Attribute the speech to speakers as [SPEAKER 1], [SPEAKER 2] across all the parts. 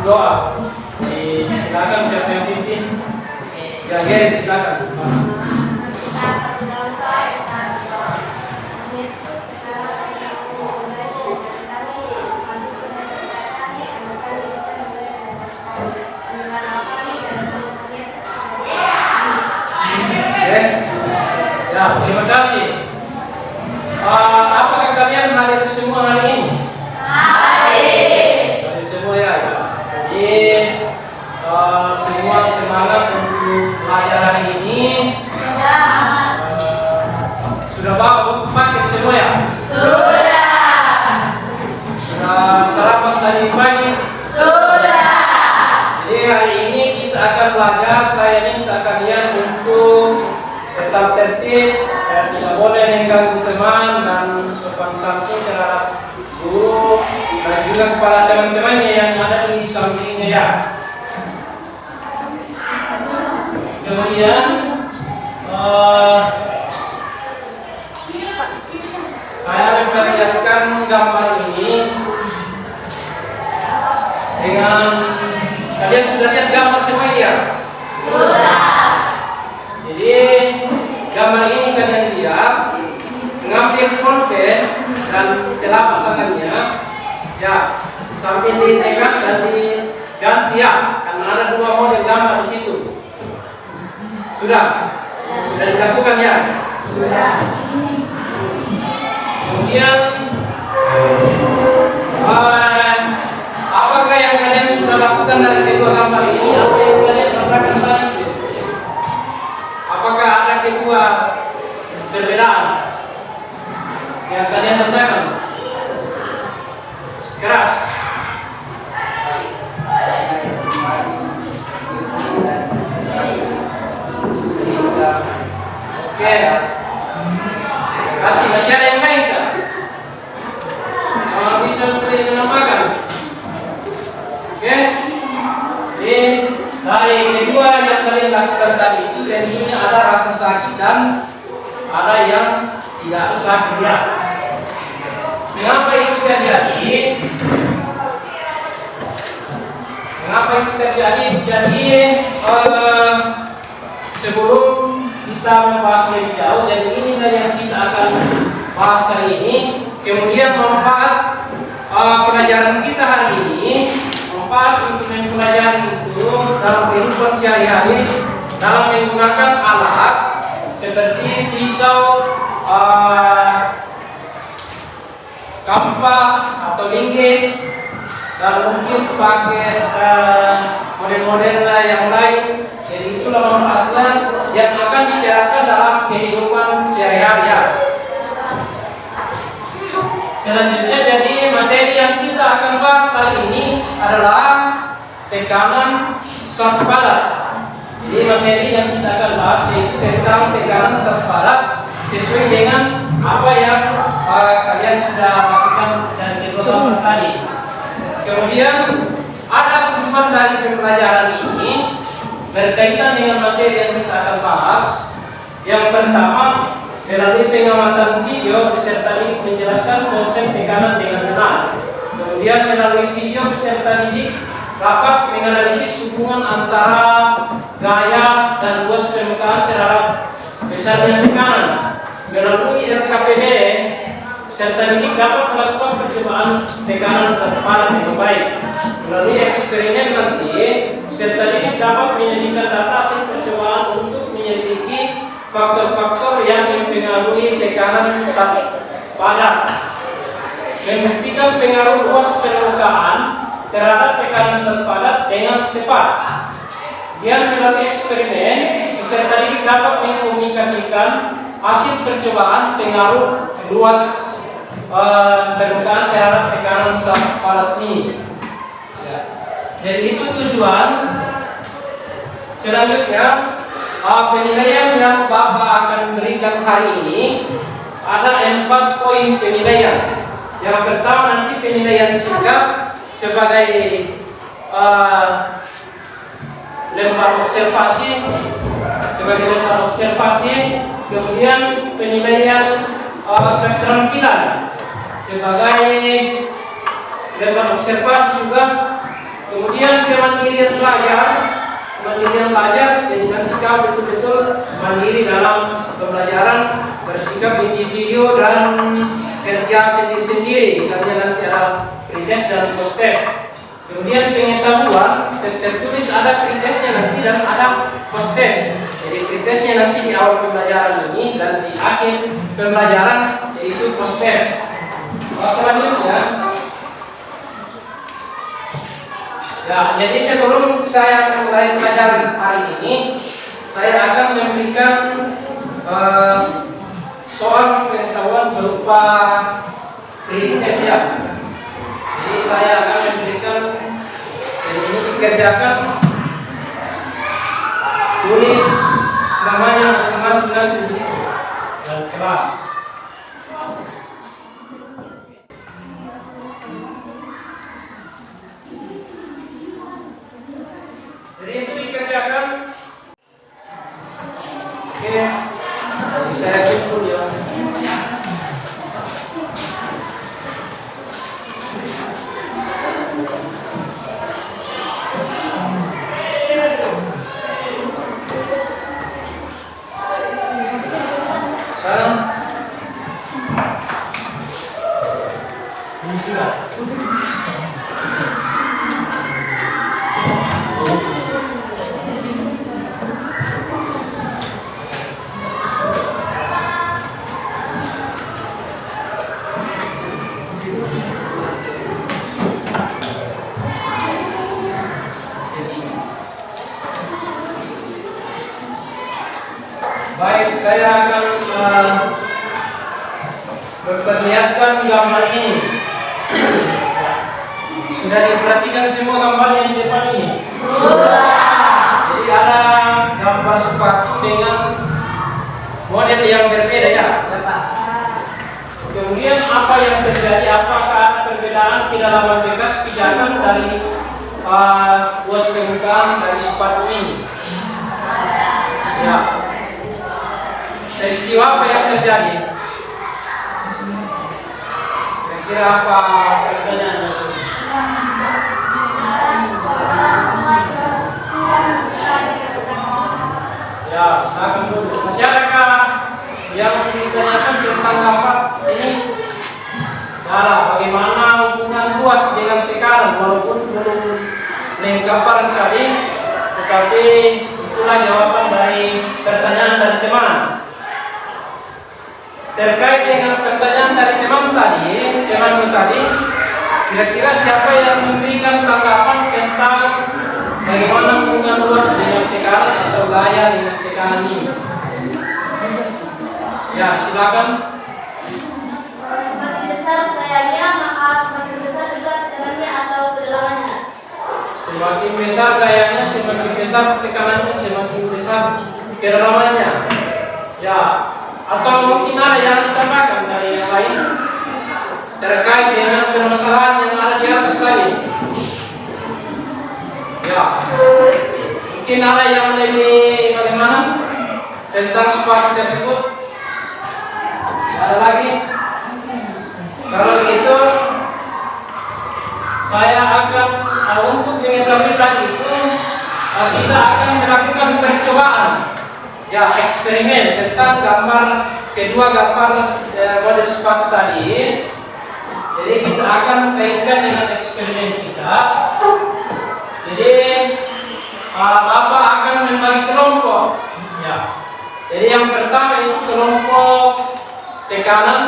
[SPEAKER 1] doa. Silakan siapa yang pimpin? Ya, Geren, silakan.
[SPEAKER 2] Kita satu dalam doa yang kami doa. Yesus, sekarang kami mulai belajar kami, mampukan segala kami, agar kami bisa mulai belajar kami. Dengan kami dan nama Yesus. Amin.
[SPEAKER 1] Ya, terima kasih. Apakah kalian hadir semua hari ini? Hadir semua ya. Jadi semua semangat untuk belajar hari ini. Sudah bawa paket semua ya? Sudah sarapan tadi pagi? Jadi hari ini kita akan belajar. Saya minta kalian untuk tetap tertib, tidak boleh mengganggu teman dan sopan santun terhadap guru dan juga kepada teman-temannya yang ada di sampingnya ya. Kemudian saya memperlihatkan gambar ini dengan kalian sudah lihat gambar semua ya? Jadi gambar ini kalian lihat, mengambil pulpen dan telapak tangannya, ya sambil ditekan dan diganti ya, karena ada dua model gambar di situ. Sudah dilakukan ya? Sudah. Kemudian apakah yang kalian sudah lakukan dari kedua gambar ini? Apa yang kalian rasakan tadi? Apakah ada kedua perbedaan yang kalian rasakan? Keras. Oke. Kasih masih ada yang lain kan? Bisa menambahkan. Oke. Jadi dari kedua yang kalian lakukan tadi itu tentunya ada rasa sakit dan ada yang tidak sakit ya. Mengapa itu terjadi? Jadi sebelum kita membahas lebih jauh, jadi inilah yang kita akan bahas hari ini. Kemudian manfaat pelajaran kita hari ini, manfaat untuk mempelajari itu dalam kehidupan sehari-hari dalam menggunakan alat seperti pisau, kampak atau linggis, dan mungkin pakai model-model yang lain. Jadi itulah manfaatnya yang akan diterapkan dalam kehidupan sehari-hari ya. Selanjutnya, jadi materi yang kita akan bahas hari ini adalah tekanan sat padat. Jadi materi yang kita akan bahas yaitu tentang tekanan sat padat sesuai dengan apa yang kalian sudah lakukan dan kedua tadi. Kemudian ada tujuan dari pembelajaran ini berkaitan dengan materi yang kita akan bahas. Yang pertama, melalui pengamatan video peserta didik menjelaskan konsep tekanan dengan benar. Kemudian melalui video peserta didik dapat menganalisis hubungan antara gaya dan luas permukaan terhadap besarnya tekanan. Melalui RKPD, peserta didik dapat melakukan percobaan tekanan sat padat dengan baik. Melalui eksperimen nanti, peserta didik dapat menyajikan data hasil percobaan untuk menyelidiki faktor-faktor yang mempengaruhi tekanan sat padat, membuktikan pengaruh luas permukaan terhadap tekanan sat padat dengan tepat. Dan melalui eksperimen, peserta didik dapat mengkomunikasikan hasil percobaan pengaruh luas permukaan terhadap tekanan sat padat ini. Ya. Jadi itu tujuan. Selanjutnya, penilaian yang Bapak akan berikan hari ini ada 4 poin penilaian. Yang pertama nanti penilaian sikap sebagai lembar observasi, kemudian penilaian keterampilan sebagai lembar observasi juga, Kemudian kemandirian belajar, jadi nanti kau betul-betul mandiri dalam pembelajaran, bersikap individu dan kerja sendiri-sendiri. Misalnya nanti ada pretest dan post-test. Kemudian pengetahuan, tes tertulis ada pretestnya nanti dan ada post-test. Jadi pretestnya nanti di awal pembelajaran ini dan di akhir pembelajaran yaitu post-test. Selanjutnya, ya, jadi sebelum saya mulai pelajaran hari ini, saya akan memberikan soal pengetahuan berupa pretest ya. Jadi saya akan memberikan, jadi ini dikerjakan, tulis namanya masing-masing dan prinsip dan kelas. Jadi itu dikerjakan. Oke, jadi saya kumpul ya. Sekarang ini sudah. Baik, saya akan memperlihatkan gambar ini. Sudah diperhatikan semua gambar yang di depan ini? Jadi ada gambar sepatu dengan model yang berbeda ya. Kemudian apa yang terjadi? Apakah ada perbedaan kedalaman bekas pijakan dari luas permukaan dari sepatu ini? Ya. Peristiwa apa yang terjadi? Kira-kira apa pertanyaannya? Ya, silakan dulu. Masyarakat yang ditanyakan tentang gambar ini, ya, bagaimana hubungan luas dengan tekanan, walaupun belum lengkap tadi, tetapi itulah jawaban dari pertanyaan dari teman. Terkait dengan pertanyaan dari temanmu tadi, kira-kira siapa yang memberikan tanggapan tentang bagaimana hubungan luas dengan tekanan atau gaya dengan tekanan ini? Ya, silakan.
[SPEAKER 2] Semakin besar gayanya, maka semakin besar juga tekanannya atau kedalamannya.
[SPEAKER 1] Semakin besar gayanya, semakin besar tekanannya, semakin besar kedalamannya. Ya. Atau mungkin ada yang ditambahkan dari yang lain terkait dengan permasalahan yang ada di atas tadi. Ya, mungkin ada yang lebih bagaimana tentang sepatu tersebut. Ada lagi? Kalau begitu, saya akan untuk mengetahui tadi itu kita akan melakukan percobaan. Ya, eksperimen tentang kedua gambar model sepatu tadi. Jadi kita akan kaitkan dengan eksperimen kita. Jadi Bapak akan membagi kelompok. Ya. Jadi yang pertama itu kelompok tekanan,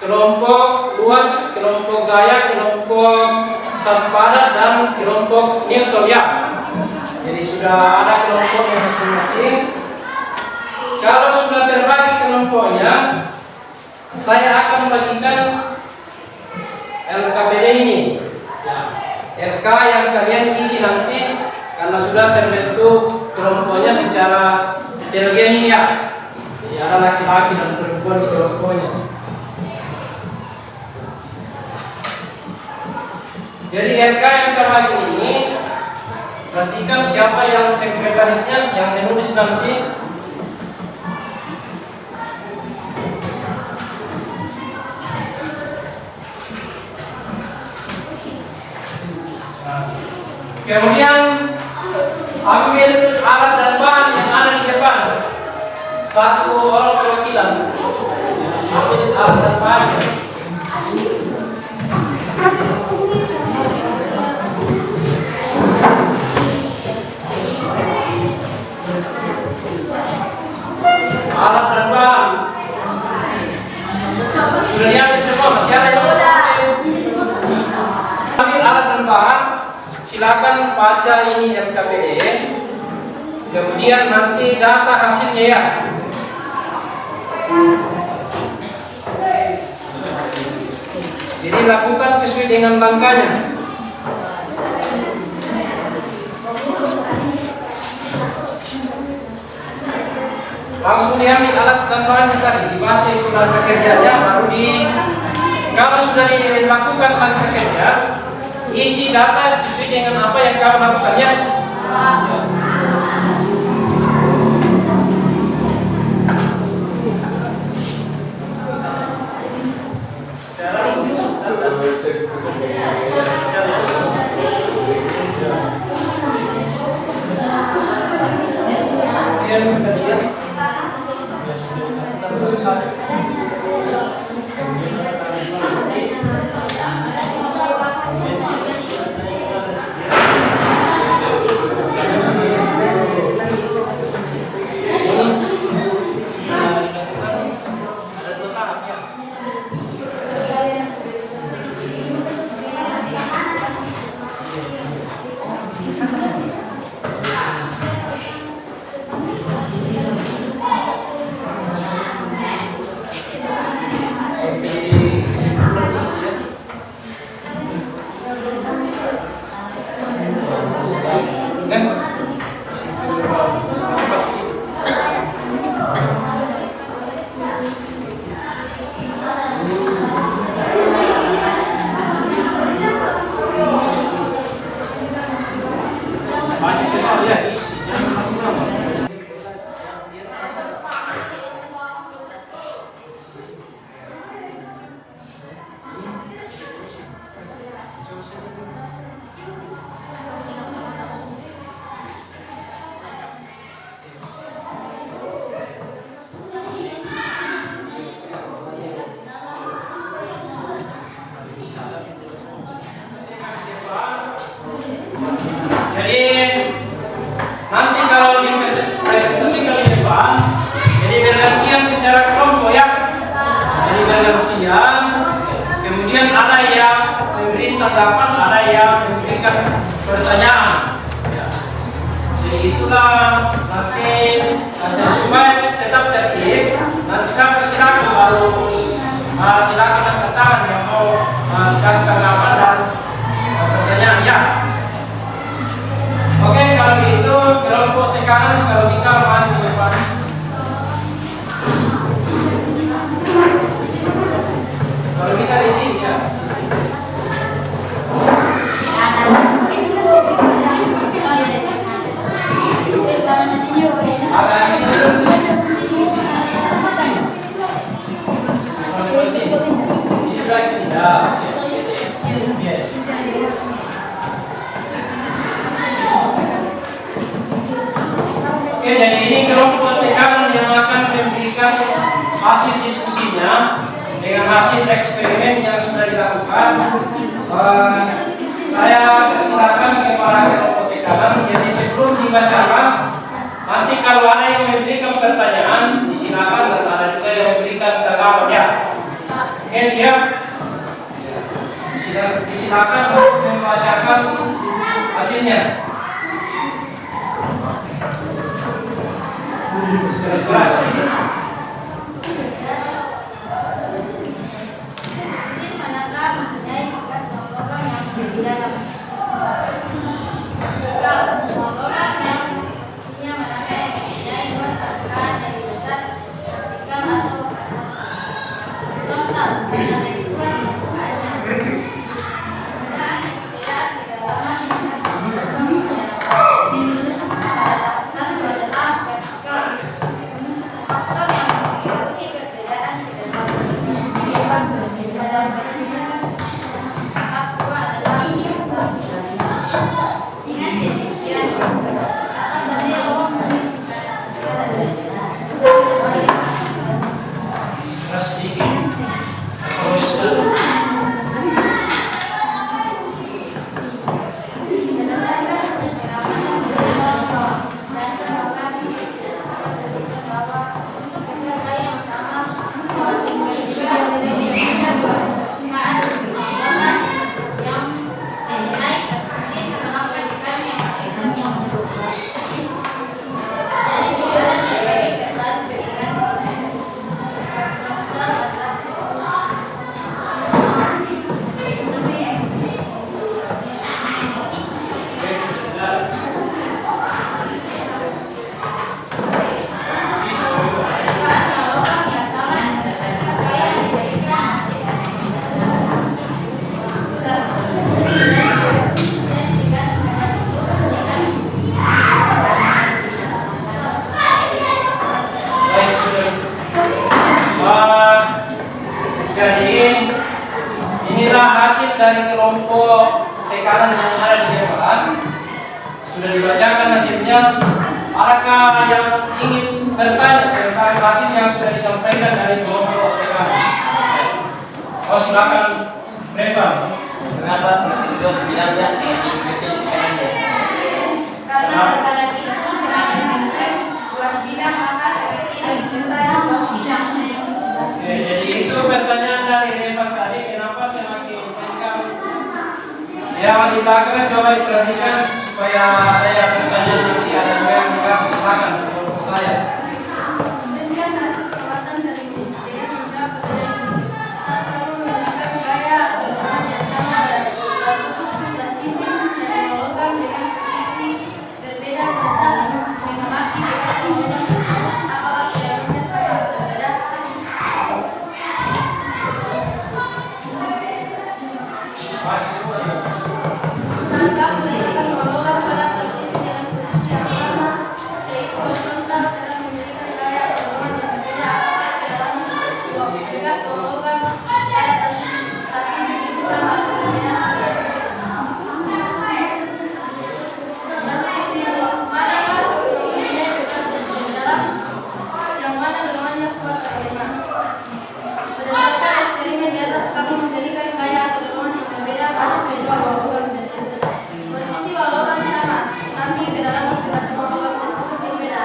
[SPEAKER 1] kelompok luas, kelompok gaya, kelompok satu padat dan kelompok Newton ya. Jadi sudah ada kelompoknya masing-masing. Kalau sudah terbagi kelompoknya, saya akan bagikan LKPD ini. Ya, LK yang kalian isi nanti karena sudah terbentuk kelompoknya secara heterogen ini ya. Jadi ada laki-laki dan perempuan di kelompoknya. Jadi LK yang saya bagi ini, perhatikan siapa yang sekretarisnya yang menulis nanti. Kemudian ambil alat dan bahan yang ada di depan. Satu orang perwakilan. Ambil alat dan bahan. Alat dan bahan. Sudah diambil semua, masih ada yang ambil alat dan bahan. Silakan baca ini LKPD. Kemudian nanti data hasilnya ya. Jadi lakukan sesuai dengan langkahnya. Langsung diambil alat dan bahannya tadi, dibaca itu langkah kerjanya, baru kalau sudah dilakukan langkah kerja, isi data sesuai dengan apa yang kamu lakukannya. Jadi nanti kalau di presentasi kali depan, jadi bergantian secara kelompok ya. Jadi bergantian, kemudian ada yang memberi tanggapan, ada yang memberikan pertanyaan. Ya. Jadi itulah nanti supaya tetap tertib. Nanti saya persilakan baru silakan angkat tangan yang mau kasih tanggapan dan pertanyaan ya. Oke, kalau begitu kelompok tekanan kalau bisa maju ke depan. Kalau bisa di sini ya. Agak di sini dulu sini. Oke, jadi ini kelompok tekanan yang akan memberikan hasil diskusinya dengan hasil eksperimen yang sudah dilakukan. Saya persilakan kepada kelompok tekanan. Jadi sebelum dibacakan, nanti kalau ada yang memberikan pertanyaan, disilakan, dan ada juga yang memberikan tanggapan ya. Oke, siap? Disilakan membacakan hasilnya. Keras-keras.
[SPEAKER 2] Manakah mempunyai bekas logam yang di dalam? Logam yang posisinya manakah yang mempunyai luas permukaan dari dasar vertikal atau horizontal dan dari luas permukaannya. Penggunaan istilah kedalaman bekas logam satu adalah vertikal. Faktor yang mempengaruhi perbedaan kedalaman penyebab perbedaan tahap dua adalah
[SPEAKER 1] kelompok tekanan yang ada di depan sudah dibacakan hasilnya. Adakah yang ingin bertanya tentang hasil yang sudah disampaikan dari kelompok tekanan? Oh, silakan, Brevan.
[SPEAKER 3] Kenapa itu bilangnya ini kecil tekanannya?
[SPEAKER 2] Karena tekanan itu semakin kecil luas bidang, maka semakin besar luas bidang.
[SPEAKER 1] Oke, jadi itu pertanyaan dari Brevan tadi, kenapa semakin kencang? Yang di belakang coba diperhatikan supaya ada yang bertanya nanti ada juga yang enggak, silakan untuk bertanya.
[SPEAKER 2] Tuliskan hasil perbuatan dari dengan menjawab pertanyaan. Saat kamu menggunakan gaya penggunaan yang sama dari plastisin dan logam dengan posisi berbeda pada saat mengamati bekas logam tersebut, apakah keduanya sama berbeda? Saat kamu meletakkan logam pada plastisin dengan posisi yang sama, yaitu horizontal, dalam memberikan gaya penggunaan yang berbeda, apakah kedalaman bekas logam pada plastisin itu sama atau berbeda? Plastisin manakah mempunyai bekas dalam, yang mana dorongannya kuat atau lemah? Berdasarkan eksperimen di atas, kamu memberikan gaya atau dorongan yang berbeda pada kedua logam tersebut. Posisi logam sama, tetapi kedalaman bekas logam tersebut berbeda.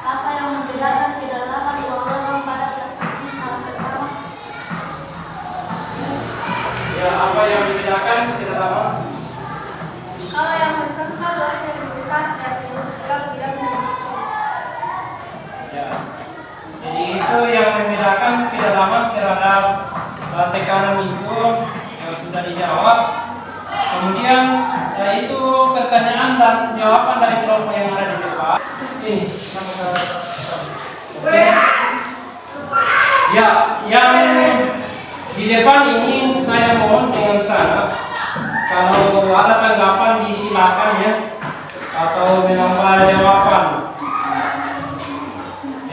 [SPEAKER 2] Apa yang membedakan kedalaman logam pada plastisin hal pertama?
[SPEAKER 1] Ya, apa yang membedakan kedalaman?
[SPEAKER 2] Kalau yang horizontal luasnya lebih besar dan yang vertikal bidangnya lebih kecil.
[SPEAKER 1] Ya. Jadi itu yang membedakan kedalaman terhadap tekanan itu yang sudah dijawab. Kemudian itu pertanyaan dan jawaban dari kelompok yang ada di depan. Ini. Oke. Ya, yang di depan ini saya mohon dengan sangat kalau ada tanggapan disilakan ya atau menambah jawaban.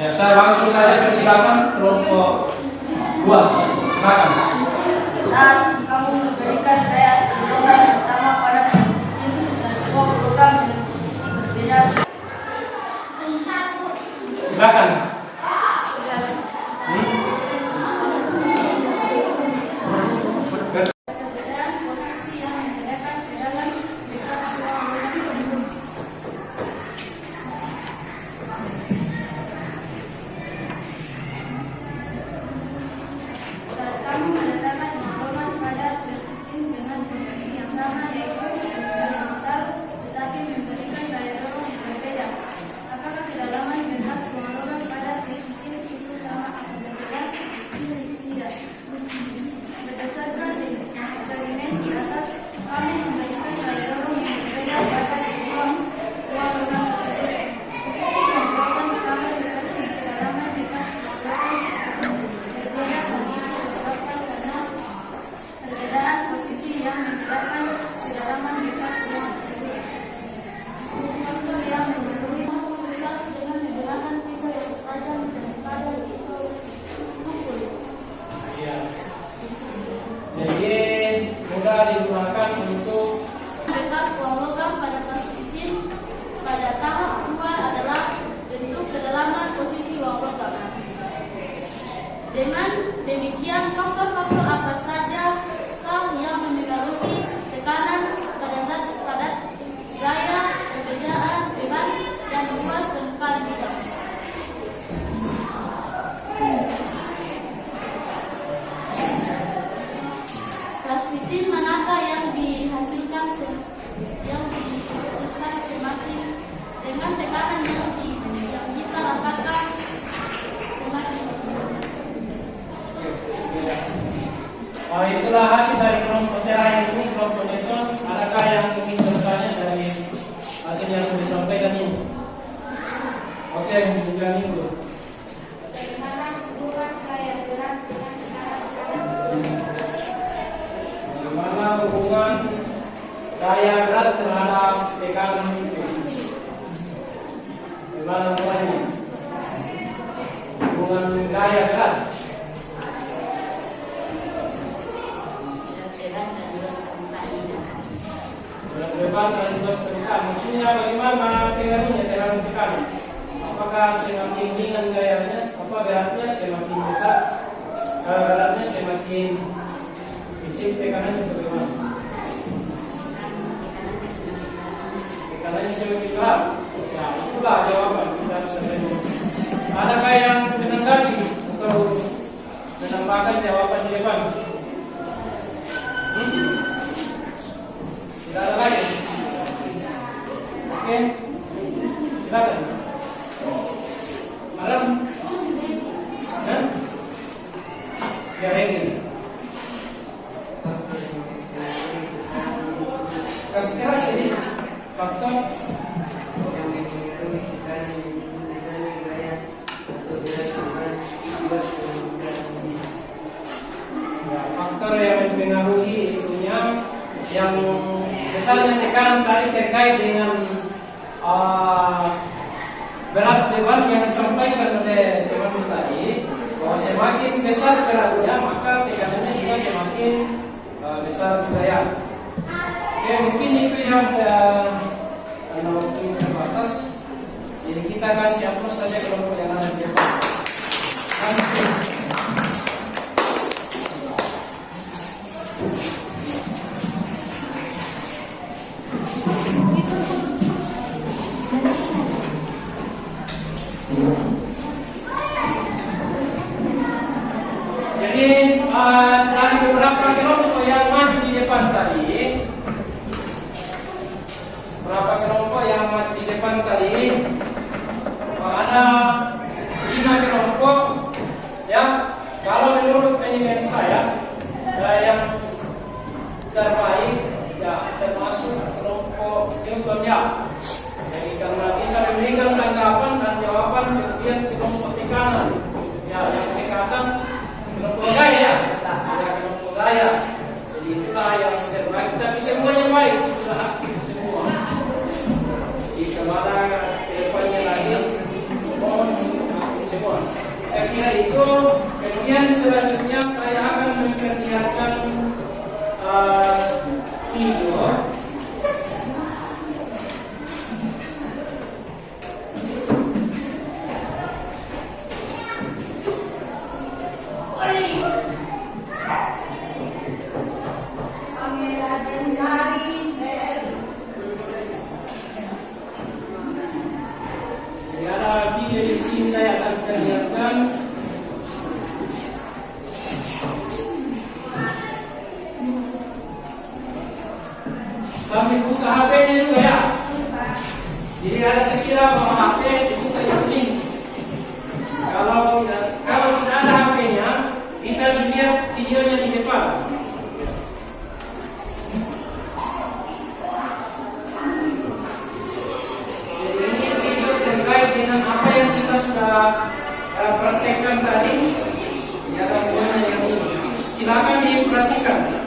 [SPEAKER 1] Ya, saya langsung saja persilakan kelompok luas. Silakan.
[SPEAKER 2] Saat kamu memberikan gaya dorongan yang sama pada plastisin dan dua logam dengan posisi berbeda.
[SPEAKER 1] Silakan.
[SPEAKER 2] Perbedaan posisi yang membedakan kedalaman bekas logam tersebut. Saat kamu meletakkan logam pada plastisin dengan posisi yang sama, yaitu horizontal, tetapi memberikan gaya dorong yang berbeda, apakah kedalaman bekas logam pada plastisin itu sama atau berbeda? Tidak. Berdasarkan eksperimen di atas, kami memberikan gaya dorong yang berbeda pada kedua logam tersebut. Posisi logam sama seperti kedalaman bekas logam tersebut. Berbeda hal itu disebabkan karena perbedaan posisi yang membedakan kedalaman bekas logam tersebut. Contoh yang memenuhi misal dengan menggunakan pisau yang tajam daripada pisau tukul.
[SPEAKER 1] Ya. Jadi mudah digunakan untuk
[SPEAKER 2] Bekas uang logam pada plastisin pada tahap 2 adalah bentuk kedalaman posisi uang logam. Dengan demikian, faktor-faktor apa saja yang mempengaruhi tekanan pada zat padat, gaya, perbedaan beban, dan luas permukaan bidang. Plastisin manakah yang dihasilkan semakin dengan tekanan yang kita rasakan semakin.
[SPEAKER 1] itulah hasil dari kelompok terakhir ini, kelompok neutron. Adakah yang ingin bertanya dari hasil yang sudah disampaikan ini? Oke, kemudian itu.
[SPEAKER 2] Bagaimana hubungan gaya berat dengan tekanan?
[SPEAKER 1] Bagaimana hubungan gaya berat terhadap tekanan itu? Bagaimana hubungannya? Hubungan gaya berat Selanjutnya bagaimana pengaruhnya terhadap tekanan? Apakah semakin ringan gayanya? Apa beratnya semakin besar? Kalau beratnya semakin kecil, tekanannya bagaimana? Tekanannya semakin berat. Nah, itulah jawaban kita sebenarnya. Adakah yang menanggapi atau menambahkan jawaban di depan? Tidak ada lagi. Oke, silakan. Malam, biar ini. Kasih keras ini faktor. Faktor yang mempengaruhi tentunya yang misalnya tekanan tadi terkait dengan berat beban yang disampaikan oleh teman tadi, bahwa semakin besar beratnya maka tekanannya juga semakin besar juga ya. Oke, mungkin itu yang karena waktu terbatas, jadi kita kasih hapus saja kelompok yang ada di depan. Jadi dari beberapa kelompok yang maju di depan tadi, beberapa kelompok yang maju di depan tadi, ada 5 kelompok ya. Kalau menurut penilaian saya, yang terbaik ya termasuk kelompok Newton ya. Jadi karena bisa memberikan tanggapan dan jawaban, kemudian kelompok tekanan ya, yang cekatan kelompok gaya ya, kelompok gaya. Jadi itulah yang terbaik, tapi semuanya baik, sudah aktif semua. Jadi kepada kedepannya lagi mohon aktif semua. Saya kira itu. Kemudian selanjutnya saya akan memperlihatkan video. Jadi ada video di sini saya akan perlihatkan. Sambil buka HP-nya juga ya. Jadi ada sekira bahwa HP dibuka ini. Kalau tidak ada HP-nya, bisa dilihat videonya di depan. Jadi ini video terkait dengan apa yang kita sudah praktekkan tadi. Ya, videonya yang ini. Silakan diperhatikan.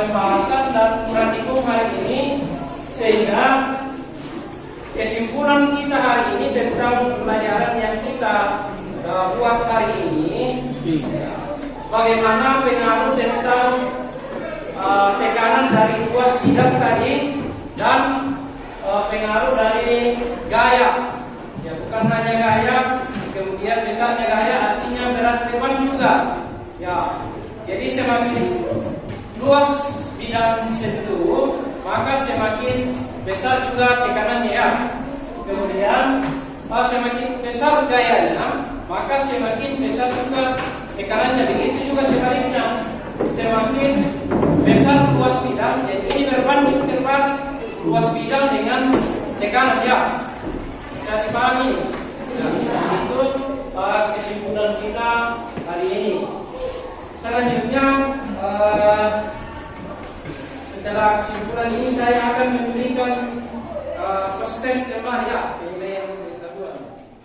[SPEAKER 1] Pembahasan dan praktikum hari ini, sehingga kesimpulan kita hari ini tentang pelajaran yang kita buat hari ini, bagaimana pengaruh tentang tekanan dari ruas bidang tadi dan pengaruh dari gaya. Ya, bukan hanya gaya, kemudian besarnya gaya artinya berat beban juga. Ya, jadi semakin luas bidang disentuh, maka semakin besar juga tekanannya ya. Kemudian semakin besar gayanya, maka semakin besar juga tekanannya. Begitu juga sebaliknya, semakin besar luas bidang, jadi ini berbanding terbalik luas bidang dengan tekanan ya. Bisa dipahami? Ya, itu kesimpulan kita hari ini. Selanjutnya setelah kesimpulan ini saya akan memberikan tes lemah ya, penilaian kedua.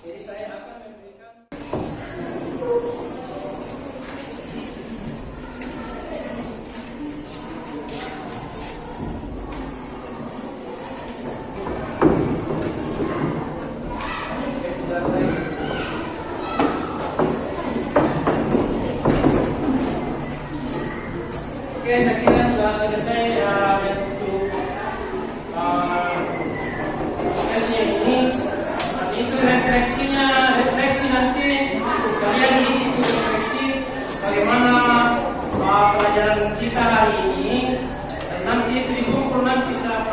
[SPEAKER 1] Jadi saya akan memberikan Oke, saya kira sudah selesai bentuk prosesnya ini. Nanti itu refleksi nanti kalian isi itu refleksi bagaimana pelajaran kita hari ini. Dan nanti itu dikumpul nanti saat